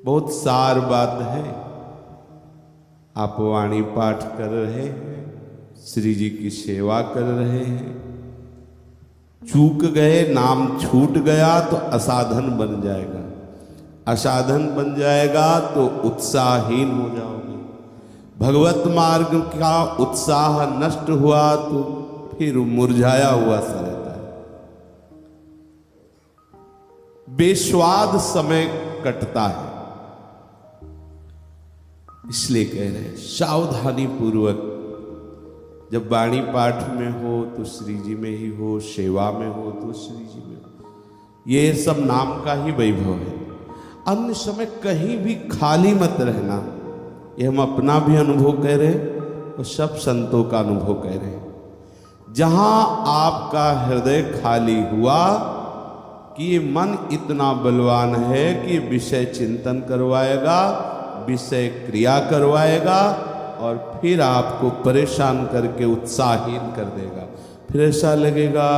बहुत सार बात है। आप वाणी पाठ कर रहे हैं, श्री जी की सेवा कर रहे हैं, चूक गए, नाम छूट गया तो असाधन बन जाएगा, असाधन बन जाएगा तो उत्साहहीन हो जाओगे। भगवत मार्ग का उत्साह नष्ट हुआ तो फिर मुरझाया हुआ सा रहता है, बेस्वाद समय कटता है। इसलिए कह रहे हैं सावधानी पूर्वक जब वाणी पाठ में हो तो श्री जी में ही हो, सेवा में हो तो श्री जी में हो। ये सब नाम का ही वैभव है। अन्य समय कहीं भी खाली मत रहना। ये हम अपना भी अनुभव कह रहे हैं और सब संतों का अनुभव कह रहे हैं। जहां आपका हृदय खाली हुआ कि ये मन इतना बलवान है कि विषय चिंतन करवाएगा, विषय क्रिया करवाएगा और फिर आपको परेशान करके उत्साहहीन कर देगा। फिर ऐसा लगेगा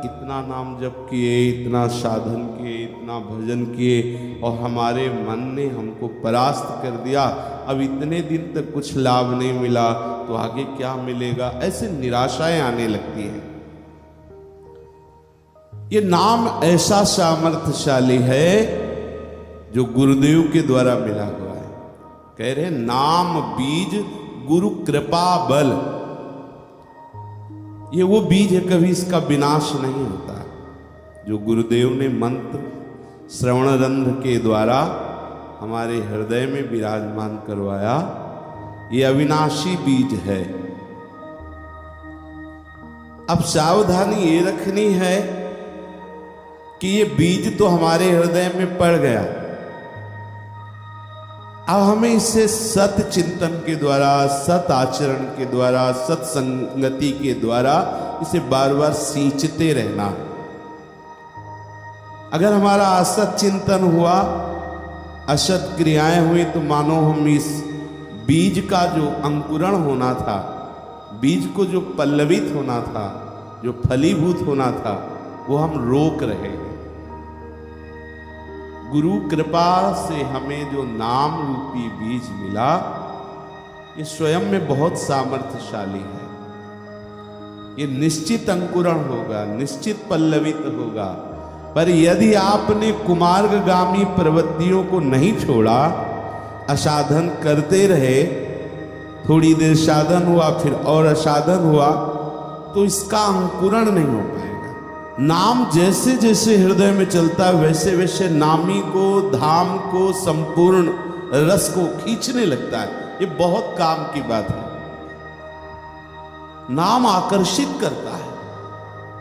इतना नाम जप किए, इतना साधन किए, इतना भजन किए और हमारे मन ने हमको परास्त कर दिया, अब इतने दिन तक कुछ लाभ नहीं मिला तो आगे क्या मिलेगा, ऐसे निराशाएं आने लगती हैं। ये नाम ऐसा सामर्थ्यशाली है जो गुरुदेव के द्वारा मिला हुआ है। कह रहे नाम बीज गुरु कृपा बल। ये वो बीज है, कभी इसका विनाश नहीं होता। जो गुरुदेव ने मंत्र श्रवण रंध्र के द्वारा हमारे हृदय में विराजमान करवाया, ये अविनाशी बीज है। अब सावधानी ये रखनी है कि ये बीज तो हमारे हृदय में पड़ गया, अब हमें इसे सत चिंतन के द्वारा, सत आचरण के द्वारा, सत संगति के द्वारा इसे बार बार सींचते रहना। अगर हमारा असत चिंतन हुआ, असत क्रियाएं हुई तो मानो हम इस बीज का जो अंकुरण होना था, बीज को जो पल्लवित होना था, जो फलीभूत होना था, वो हम रोक रहे हैं। गुरु कृपा से हमें जो नाम रूपी बीज मिला, ये स्वयं में बहुत सामर्थ्यशाली है। ये निश्चित अंकुरण होगा, निश्चित पल्लवित होगा। पर यदि आपने कुमार्गगामी प्रवृत्तियों को नहीं छोड़ा, असाधन करते रहे, थोड़ी देर साधन हुआ फिर और असाधन हुआ, तो इसका अंकुरण नहीं हो पाएगा। नाम जैसे जैसे हृदय में चलता है वैसे वैसे नामी को, धाम को, संपूर्ण रस को खींचने लगता है। ये बहुत काम की बात है। नाम आकर्षित करता है,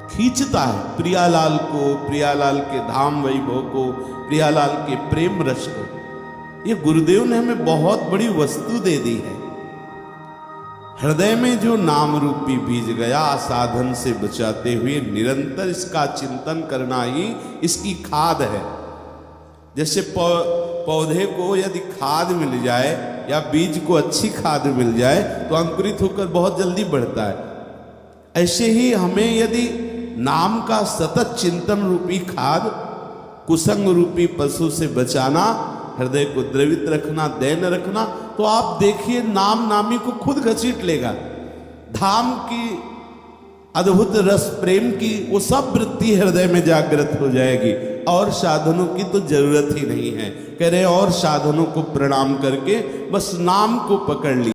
खींचता है प्रियालाल को, प्रियालाल के धाम वैभव को, प्रियालाल के प्रेम रस को। ये गुरुदेव ने हमें बहुत बड़ी वस्तु दे दी है। हृदय में जो नाम रूपी बीज गया, साधन से बचाते हुए निरंतर इसका चिंतन करना ही इसकी खाद है। जैसे पौधे को यदि खाद मिल जाए या बीज को अच्छी खाद मिल जाए तो अंकुरित होकर बहुत जल्दी बढ़ता है। ऐसे ही हमें यदि नाम का सतत चिंतन रूपी खाद, कुसंग रूपी पशु से बचाना, हृदय को द्रवित रखना, दैन रखना, तो आप देखिए नाम नामी को खुद घसीट लेगा। धाम की अद्भुत रस प्रेम की वो सब वृत्ति हृदय में जागृत हो जाएगी और साधनों की तो जरूरत ही नहीं है। कह रहे और साधनों को प्रणाम करके बस नाम को पकड़ ली।